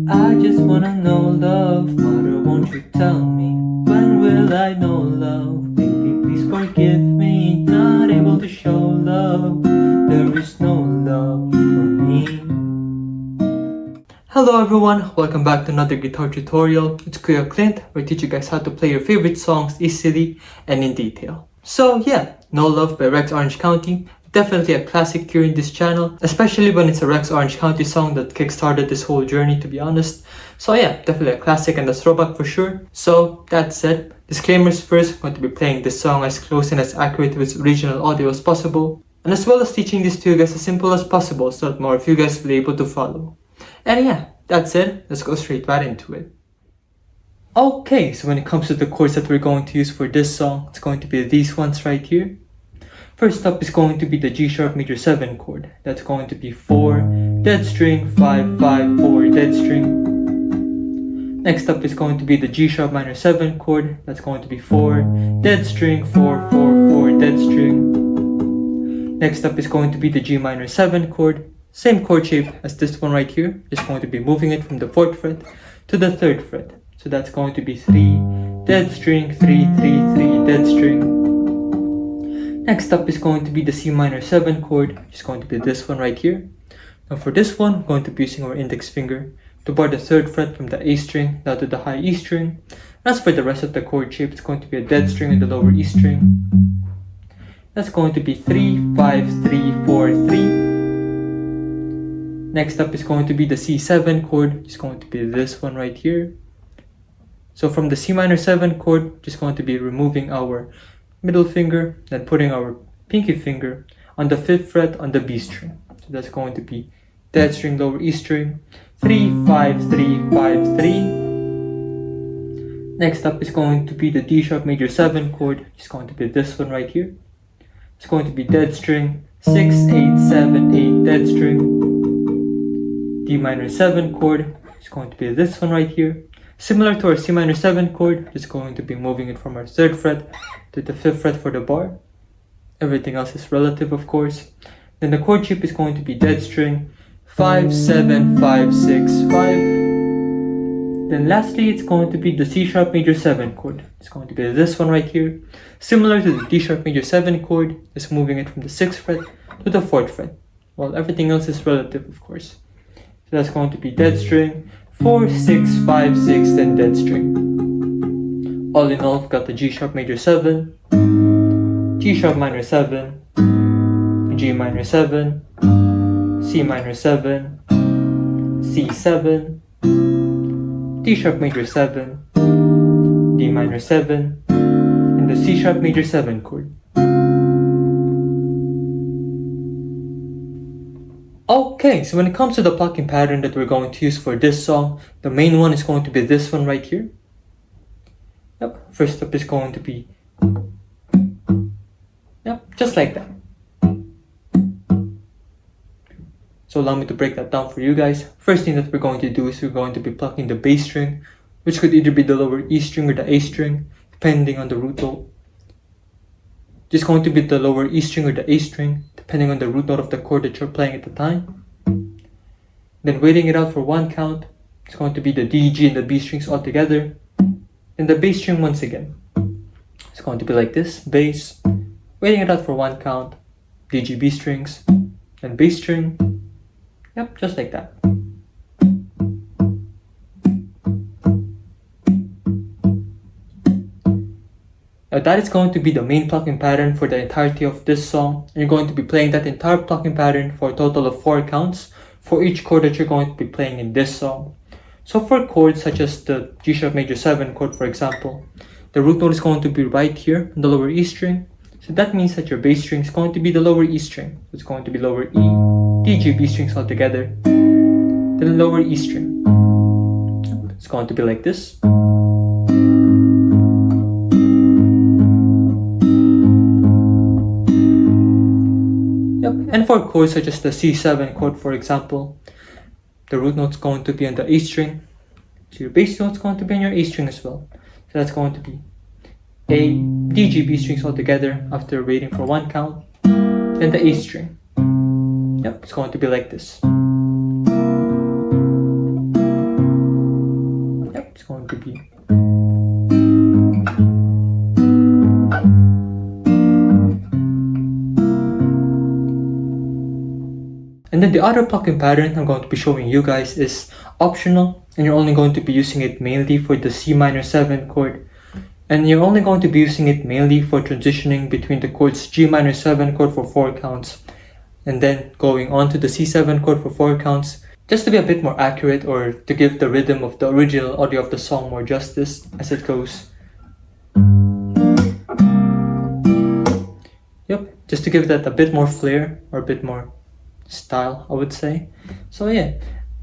I just wanna know love, mother, won't you tell me? When will I know love? Baby, please forgive me, not able to show love. There is no love for me. Hello everyone, welcome back to another guitar tutorial. It's Kuya Clint, where I teach you guys how to play your favorite songs easily and in detail. So yeah, No Love by Rex Orange County. Definitely a classic here in this channel, especially when it's a Rex Orange County song that kickstarted this whole journey, to be honest. So yeah, definitely a classic and a throwback for sure. So that said, disclaimers first, I'm going to be playing this song as close and as accurate with its original audio as possible, and as well as teaching this to you guys as simple as possible so that more of you guys will be able to follow. And yeah, that said, let's go straight right into it. Okay, so when it comes to the chords that we're going to use for this song, it's going to be these ones right here. First up is going to be the G sharp major 7 chord. That's going to be 4, dead string, 5, 5, 4, dead string. Next up is going to be the G sharp minor 7 chord. That's going to be 4, dead string, 4, 4, 4, dead string. Next up is going to be the G minor 7 chord. Same chord shape as this one right here. Just going to be moving it from the 4th fret to the 3rd fret. So that's going to be 3, dead string, 3, 3, 3, dead string. Next up is going to be the C minor 7 chord, which is going to be this one right here. Now for this one, we're going to be using our index finger to bar the 3rd fret from the A string down to the high E string. As for the rest of the chord shape, it's going to be a dead string in the lower E string. That's going to be 3, 5, 3, 4, 3. Next up is going to be the C7 chord, which is going to be this one right here. So from the C minor 7 chord, just going to be removing our middle finger, then putting our pinky finger on the 5th fret on the B string. So that's going to be dead string, lower E string, 3, 5, 3, 5, 3. Next up is going to be the D sharp major 7 chord, which is going to be this one right here. It's going to be dead string, 6, 8, 7, 8, dead string. D minor 7 chord, is going to be this one right here. Similar to our C minor 7 chord, just going to be moving it from our 3rd fret to the 5th fret for the bar. Everything else is relative, of course. Then the chord shape is going to be dead string, 5, 7, 5, 6, 5. Then lastly, it's going to be the C sharp major 7 chord. It's going to be this one right here. Similar to the D sharp major 7 chord, just moving it from the 6th fret to the 4th fret. While everything else is relative, of course. So that's going to be dead string, 4, 6, 5, 6, then dead string. All in all, I've got the G sharp major 7, G sharp minor 7, G minor 7, C minor 7, C7, D sharp major 7, D minor 7, and the C sharp major 7 chord. Okay, so when it comes to the plucking pattern that we're going to use for this song, the main one is going to be this one right here. Yep, first up is going to be, yep, just like that. So allow me to break that down for you guys. First thing that we're going to do is we're going to be plucking the bass string, which could either be the lower E string or the A string, depending on the root note. Just going to be the lower E string or the A string, depending on the root note of the chord that you're playing at the time. Then waiting it out for 1 count, it's going to be the D, G, and the B strings all together. Then the bass string once again. It's going to be like this, bass, waiting it out for 1 count, D, G, B strings, and bass string. Yep, just like that. Now that is going to be the main plucking pattern for the entirety of this song. You're going to be playing that entire plucking pattern for a total of 4 counts for each chord that you're going to be playing in this song. So for chords such as the G sharp major 7 chord, for example, the root note is going to be right here on the lower E string. So that means that your bass string is going to be the lower E string. It's going to be lower E, D, G, B strings all together, then lower E string. It's going to be like this. And for chords such as the C7 chord, for example, the root note is going to be on the A string. So your bass note is going to be on your A string as well. So that's going to be A, D, G, B strings all together after waiting for 1 count. Then the A string. Yep, it's going to be like this. going to be. And then the other plucking pattern I'm going to be showing you guys is optional, and you're only going to be using it mainly for the C minor 7 chord. And you're only going to be using it mainly for transitioning between the chords G minor 7 chord for 4 counts, and then going on to the C7 chord for 4 counts, just to be a bit more accurate, or to give the rhythm of the original audio of the song more justice as it goes. Yep, just to give that a bit more flair, or a bit more style, I would say. So yeah,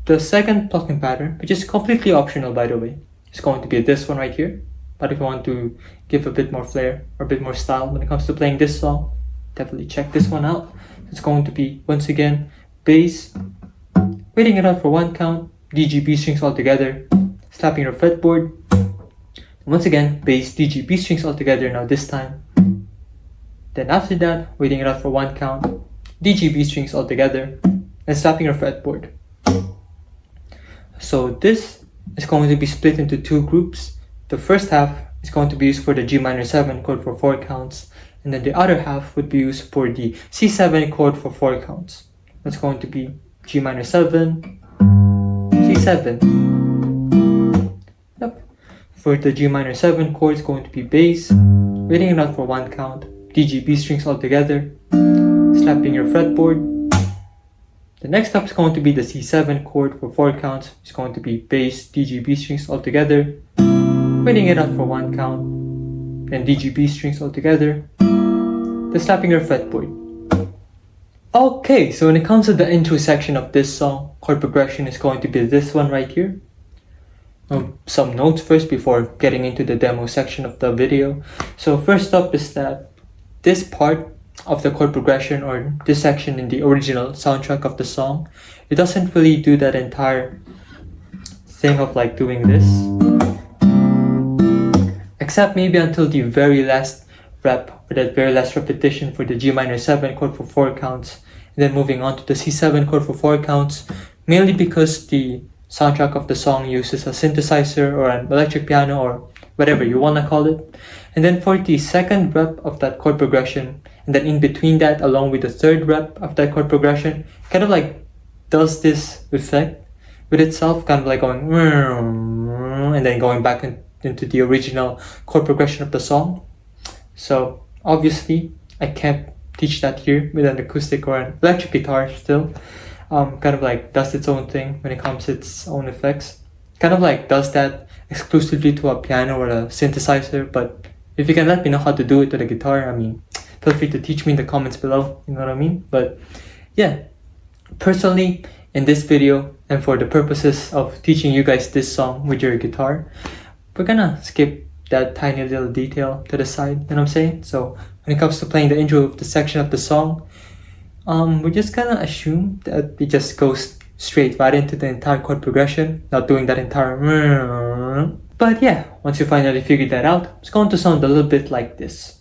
the second plucking pattern, which is completely optional by the way, is going to be this one right here. But if you want to give a bit more flair or a bit more style when it comes to playing this song, definitely check this one out. It's going to be, once again, bass, waiting it out for 1 count, DG B strings all together, slapping your fretboard. Once again, bass, DG B strings all together now this time. Then after that, waiting it out for 1 count, DG B strings all together, and slapping your fretboard. So this is going to be split into 2 groups. The first half is going to be used for the G minor 7 chord for 4 counts, and then the other half would be used for the C7 chord for 4 counts. That's going to be G minor 7, C7. Yep. For the G minor 7 chord, it's going to be bass, waiting it out for 1 count, DG B strings all together, slapping your fretboard. The next up is going to be the C7 chord for 4 counts. It's going to be bass, DG B strings all together, waiting it out for 1 count, and DG B strings all together, then slapping your fretboard. Okay, so when it comes to the intro section of this song, chord progression is going to be this one right here. Some notes first before getting into the demo section of the video. So first up is that this part of the chord progression, or this section in the original soundtrack of the song, it doesn't really do that entire thing of like doing this, except maybe until the very last rep, or that very last repetition for the G minor 7 chord for 4 counts, and then moving on to the C7 chord for 4 counts, mainly because the soundtrack of the song uses a synthesizer or an electric piano or whatever you want to call it. And then for the second rep of that chord progression, and then in between that, along with the third rep of that chord progression, kind of like does this effect with itself, kind of like going and then going back into the original chord progression of the song. So obviously I can't teach that here with an acoustic or an electric guitar still. Kind of like does its own thing when it comes to its own effects. Kind of like does that exclusively to a piano or a synthesizer, but if you can let me know how to do it to the guitar, I mean, feel free to teach me in the comments below, you know what I mean? But yeah, personally, in this video, and for the purposes of teaching you guys this song with your guitar, we're gonna skip that tiny little detail to the side, you know what I'm saying? So when it comes to playing the intro of the section of the song, we're just gonna assume that it just goes straight right into the entire chord progression, not doing that entire. But yeah, once you finally figure that out, it's going to sound a little bit like this.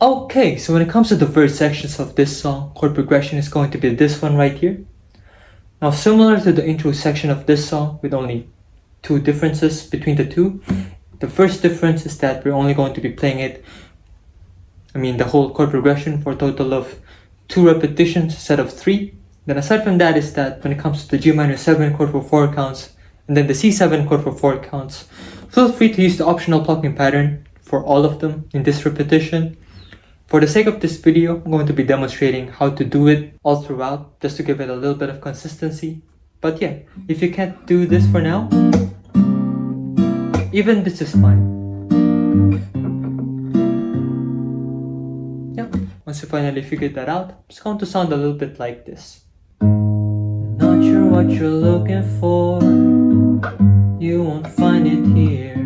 Okay, so when it comes to the verse sections of this song, chord progression is going to be this one right here. Now, similar to the intro section of this song, with only 2 differences between the two. The first difference is that we're only going to be playing it, the whole chord progression, for a total of 2 repetitions instead of 3. Then aside from that is that when it comes to the G minor 7 chord for 4 counts, and then the C7 chord for 4 counts, feel free to use the optional plucking pattern for all of them in this repetition. For the sake of this video, I'm going to be demonstrating how to do it all throughout, just to give it a little bit of consistency. But yeah, if you can't do this for now, even this is fine. once you finally figured that out, it's going to sound a little bit like this. Not sure what you're looking for, you won't find it here.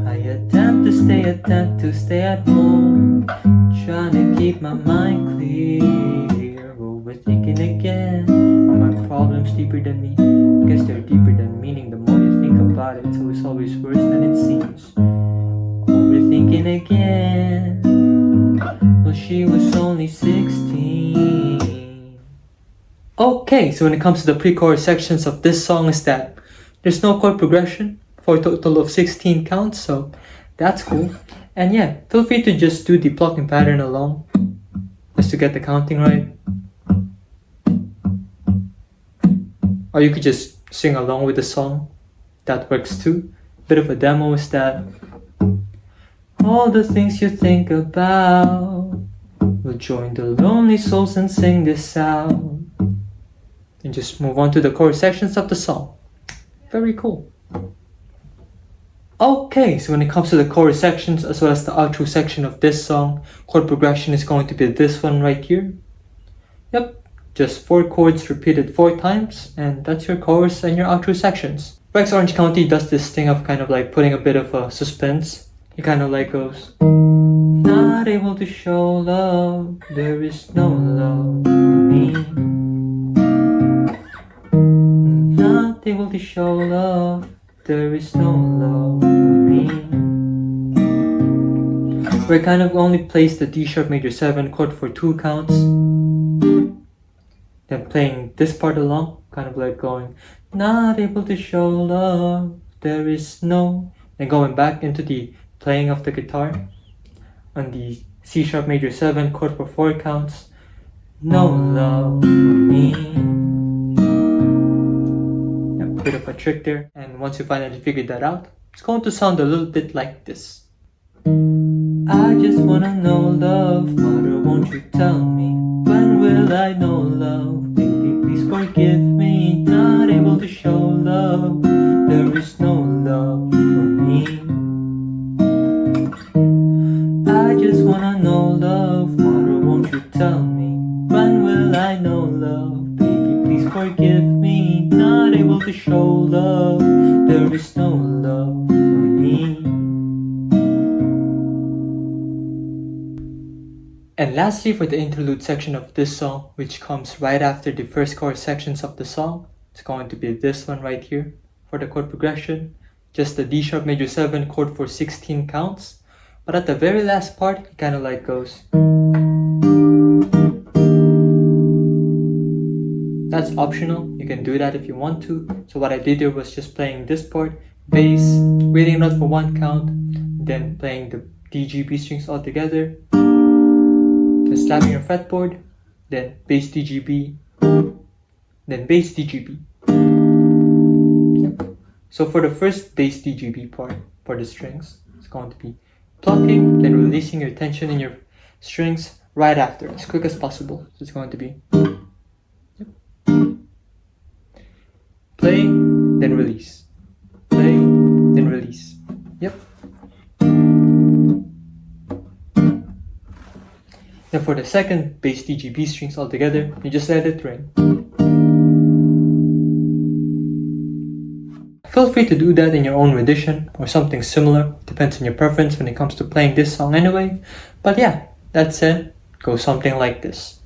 I attempt to stay at home, trying to keep my mind clear. Overthinking again, are my problems deeper than me? Guess they're deeper than meaning. The more you think about it, so it's always worse than it seems. Overthinking again, well, she was only 16. Okay, so when it comes to the pre-chorus sections of this song is that there's no chord progression for a total of 16 counts, so that's cool. And yeah, feel free to just do the plucking pattern alone, just to get the counting right. Or you could just sing along with the song, that works too. Bit of a demo is that all the things you think about, we'll join the lonely souls and sing this out. And just move on to the chorus sections of the song. Very cool. Okay, so when it comes to the chorus sections as well as the outro section of this song, chord progression is going to be this one right here. Yep, just 4 chords repeated 4 times, and that's your chorus and your outro sections. Rex Orange County does this thing of kind of like putting a bit of a suspense. He kind of like goes, not able to show love, there is no love for me. Not able to show love, there is no love for me. We kind of only plays the D sharp major 7 chord for 2 counts. Then playing this part along, kind of like going, not able to show love, there is no. Then going back into the playing of the guitar on the C sharp major 7 chord for 4 counts. No love for me. A bit of a trick there, and once you finally figured that out, it's going to sound a little bit like this. I just wanna know love, mother, won't you tell me, when will I know love? Baby, please forgive me, not able to show love, there is no love for me. I just wanna know love, mother, won't you tell me, when will I know love? Baby, please forgive me, not able to show love, there is no love for me. And lastly, for the interlude section of this song, which comes right after the first chorus sections of the song, it's going to be this one right here for the chord progression. Just the D sharp major 7 chord for 16 counts. But at the very last part, it kind of like goes. That's optional, you can do that if you want to. So what I did there was just playing this part, bass, waiting a note for 1 count, then playing the D, G, B strings all together, then slapping your fretboard, then bass D, G, B, then bass D, G, B. Yep. So for the first bass D, G, B part for the strings, it's going to be plucking, then releasing your tension in your strings right after, as quick as possible. So it's going to be play, then release. Play, then release. Yep. Then for the second bass D, G, B strings all together, you just let it ring. Feel free to do that in your own rendition or something similar, depends on your preference when it comes to playing this song anyway. But yeah, that said, go something like this.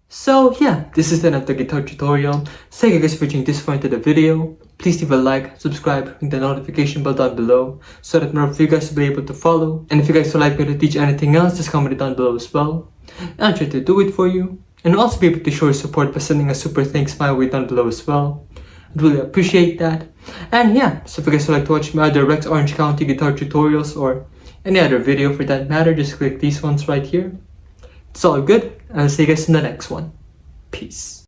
So yeah, this is the end of the guitar tutorial. Thank you guys for watching this far into the video. Please leave a like, subscribe, ring the notification bell down below so that more of you guys will be able to follow. And if you guys would like me to teach anything else, just comment it down below as well. I'll try to do it for you. And also be able to show your support by sending a super thanks my way down below as well. I'd really appreciate that. And yeah, so if you guys would like to watch my other Rex Orange County guitar tutorials or any other video for that matter, just click these ones right here. It's all good, and I'll see you guys in the next one. Peace.